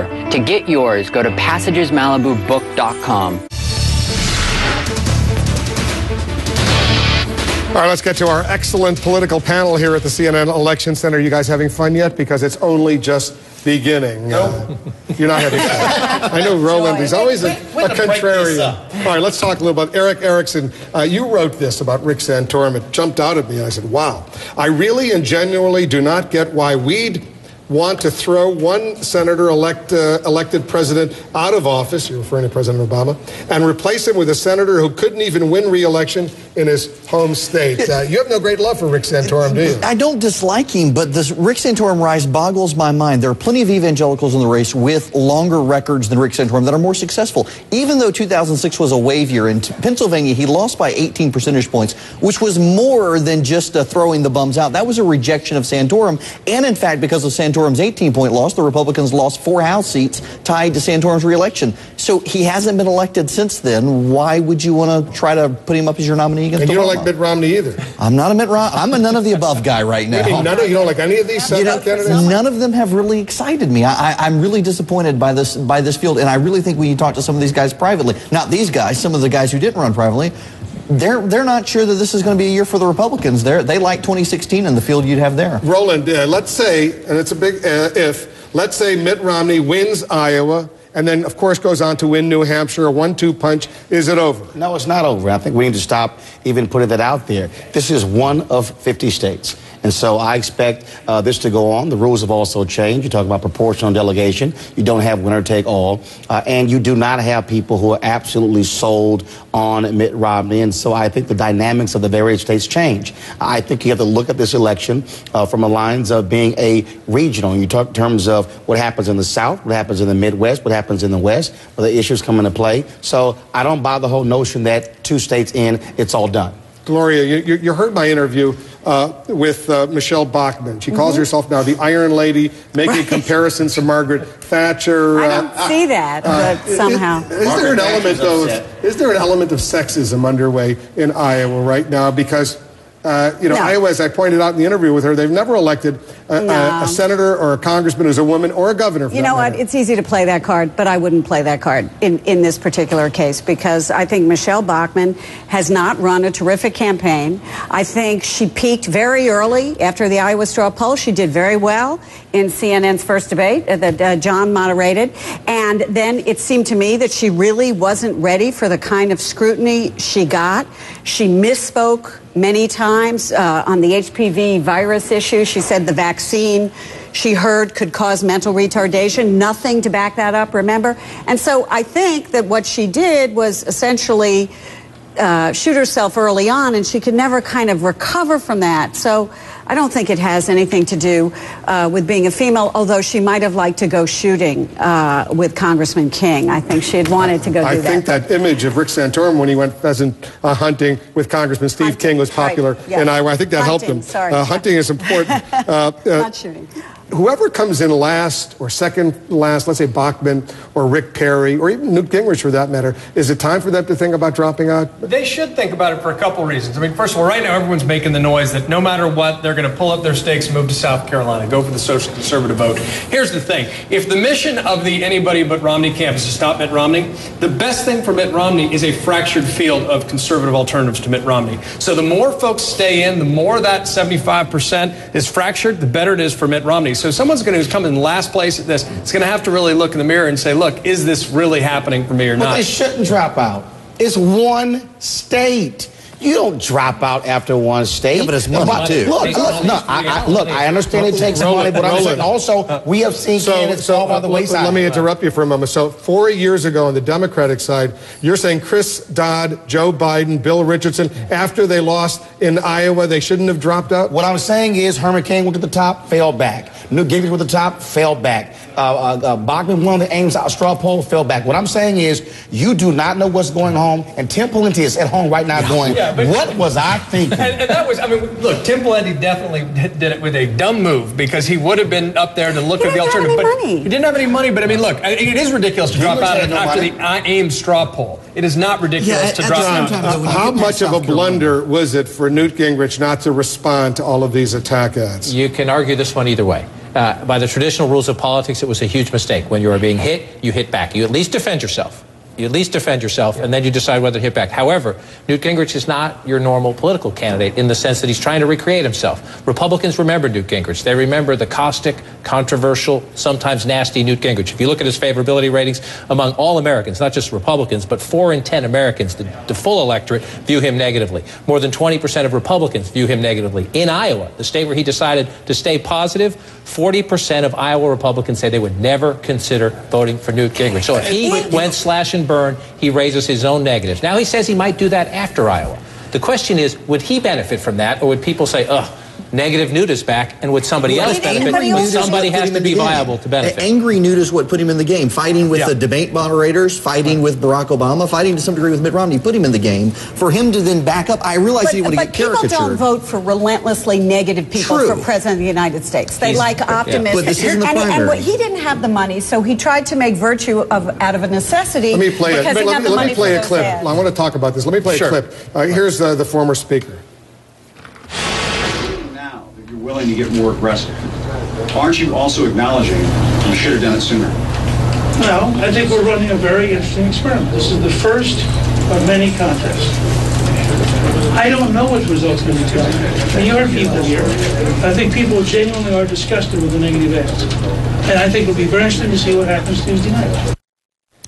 To get yours, go to passagesmalibubook.com. All right, let's get to our excellent political panel here at the CNN Election Center. You guys having fun yet? Because it's only just beginning. Nope. You're not having fun. I know Roland, he's always a contrarian. All right, let's talk a little about Erick Erickson. You wrote this about Rick Santorum. It jumped out at me, and I said, wow. I really and genuinely do not get why we'd want to throw one senator elected president out of office, you're referring to President Obama, and replace him with a senator who couldn't even win re-election in his home state. You have no great love for Rick Santorum, do you? I don't dislike him, but this Rick Santorum rise boggles my mind. There are plenty of evangelicals in the race with longer records than Rick Santorum that are more successful. Even though 2006 was a wave year, in Pennsylvania, he lost by 18 percentage points, which was more than just throwing the bums out. That was a rejection of Santorum, and in fact, because of Santorum's 18-point loss, the Republicans lost 4 House seats tied to Santorum's re-election. So he hasn't been elected since then. Why would you want to try to put him up as your nominee against Obama? And you don't like Mitt Romney either. I'm not a Mitt Romney. I'm a none of the above guy right now. You don't like any of these Senate candidates? None of them have really excited me. I'm really disappointed by this field, and I really think when you talk to some of these guys privately, not these guys, some of the guys who didn't run privately, they're not sure that this is going to be a year for the Republicans. They like 2016 in the field you'd have there. Roland, let's say, and it's a big if, let's say Mitt Romney wins Iowa, and then, of course, goes on to win New Hampshire, a 1-2 punch. Is it over? No, it's not over. I think we need to stop even putting that out there. This is one of 50 states. And so I expect this to go on. The rules have also changed. You talk about proportional delegation. You don't have winner take all. And you do not have people who are absolutely sold on Mitt Romney. And so I think the dynamics of the various states change. I think you have to look at this election from the lines of being a regional. And you talk in terms of what happens in the South, what happens in the Midwest, what happens in the West, where the issues come into play. So I don't buy the whole notion that 2 states in, it's all done. Gloria, you heard my interview with Michelle Bachmann. She calls herself now the Iron Lady, making comparisons to Margaret Thatcher. I don't see that, but somehow. Is there an element of sexism underway in Iowa right now? Because no. Iowa, as I pointed out in the interview with her, they've never elected a senator or a congressman who's a woman or a governor. You know what? It's easy to play that card, but I wouldn't play that card in this particular case because I think Michelle Bachmann has not run a terrific campaign. I think she peaked very early after the Iowa straw poll. She did very well in CNN's first debate that John moderated. And then it seemed to me that she really wasn't ready for the kind of scrutiny she got. She misspoke many times on the HPV virus issue. She said the vaccine she heard could cause mental retardation. Nothing to back that up, remember? And so I think that what she did was essentially shoot herself early on, and she could never kind of recover from that. So I don't think it has anything to do with being a female, although she might have liked to go shooting with Congressman King. I think she had wanted to go do that. I think that image of Rick Santorum when he went pheasant hunting with Congressman Steve King was popular in Iowa. I think that helped him. Hunting is important. Not shooting. Whoever comes in last or second last, let's say Bachmann or Rick Perry or even Newt Gingrich for that matter, is it time for them to think about dropping out? They should think about it for a couple reasons. I mean, first of all, right now everyone's making the noise that no matter what, they're going to pull up their stakes and move to South Carolina, go for the social conservative vote. Here's the thing. If the mission of the anybody but Romney camp is to stop Mitt Romney, the best thing for Mitt Romney is a fractured field of conservative alternatives to Mitt Romney. So the more folks stay in, the more that 75% is fractured, the better it is for Mitt Romney. So someone's going to come in last place at this. It's going to have to really look in the mirror and say, look, is this really happening for me or not? But they shouldn't drop out. It's one state. You don't drop out after one state. Yeah, but it's one too. Look, I understand it takes some money, but I'm saying also we have seen candidates fall by the wayside. Let me interrupt you for a moment. So 4 years ago on the Democratic side, you're saying Chris Dodd, Joe Biden, Bill Richardson, after they lost in Iowa, they shouldn't have dropped out? What I'm saying is Herman Cain went to the top, fell back. Newt Gingrich went to the top, fell back. Bachmann won the Ames straw poll, fell back. What I'm saying is you do not know what's going on, and Tim Pawlenty is at home right now going, what was I thinking? And that was, I mean, look, Tim Pawlenty definitely did it with a dumb move because he would have been up there to look at the alternative. He didn't have any money, but I mean, look, it is ridiculous to drop out after the Ames straw poll. It is not ridiculous to drop out. How much of a blunder was it for Newt Gingrich not to respond to all of these attack ads? You can argue this one either way. By the traditional rules of politics, it was a huge mistake. When you are being hit, you hit back. You at least defend yourself. You at least defend yourself, and then you decide whether to hit back. However, Newt Gingrich is not your normal political candidate in the sense that he's trying to recreate himself. Republicans remember Newt Gingrich. They remember the caustic, controversial, sometimes nasty Newt Gingrich. If you look at his favorability ratings among all Americans, not just Republicans, but 4 in 10 Americans, the full electorate, view him negatively. More than 20% of Republicans view him negatively. In Iowa, the state where he decided to stay positive, 40% of Iowa Republicans say they would never consider voting for Newt Gingrich. So if he went slash and burn, he raises his own negatives. Now he says he might do that after Iowa. The question is, would he benefit from that, or would people say, ugh, negative Newt is back, and would somebody else benefit? Somebody has to be viable to benefit. Angry Newt is what put him in the game. Fighting with the debate moderators, fighting with Barack Obama, fighting to some degree with Mitt Romney, put him in the game. For him to then back up, I realize he didn't want to get caricatured. But people don't vote for relentlessly negative people for President of the United States. They like optimists. But this isn't the primary. And he didn't have the money, so he tried to make virtue out of a necessity. Let me play it. Let me play a clip. Ads. I want to talk about this. Let me play a clip. Here's the former speaker. Willing to get more aggressive. Aren't you also acknowledging you should have done it sooner? No, I think we're running a very interesting experiment. This is the first of many contests. I don't know what results are going to come. And you heard people here. I think people genuinely are disgusted with the negative ads. And I think it'll be very interesting to see what happens Tuesday night.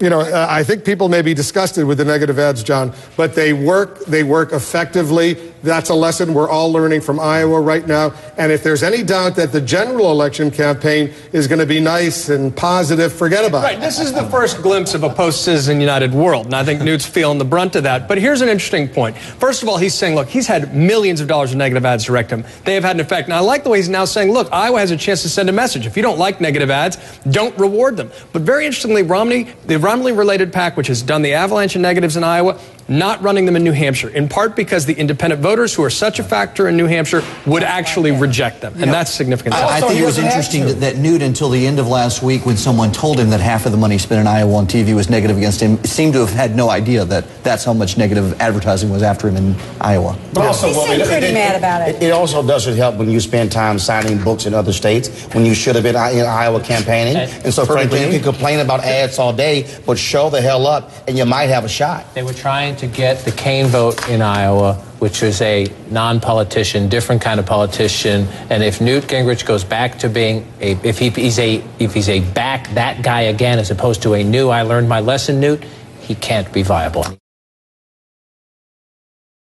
You know, I think people may be disgusted with the negative ads, John, but they work effectively. That's a lesson we're all learning from Iowa right now. And if there's any doubt that the general election campaign is going to be nice and positive, forget about it. Right, this is the first glimpse of a post-Citizen United world, and I think Newt's feeling the brunt of that. But here's an interesting point. First of all, he's saying, look, he's had millions of dollars of negative ads direct him. They have had an effect. And I like the way he's now saying, look, Iowa has a chance to send a message. If you don't like negative ads, don't reward them. But very interestingly, the Romney-related PAC, which has done the avalanche of negatives in Iowa, not running them in New Hampshire, in part because the independent voters, who are such a factor in New Hampshire, would actually reject them. And that's significant. I think it was interesting that Newt, until the end of last week, when someone told him that half of the money spent in Iowa on TV was negative against him, seemed to have had no idea that that's how much negative advertising was after him in Iowa. But also, he seemed pretty mad about it. It also doesn't help when you spend time signing books in other states when you should have been in Iowa campaigning. And so, frankly, you can complain about ads all day, but show the hell up, and you might have a shot. They were trying to get the Kane vote in Iowa, which is a non-politician, different kind of politician. And if Newt Gingrich goes back to being if he's a back that guy again, as opposed to a new I learned my lesson Newt, he can't be viable.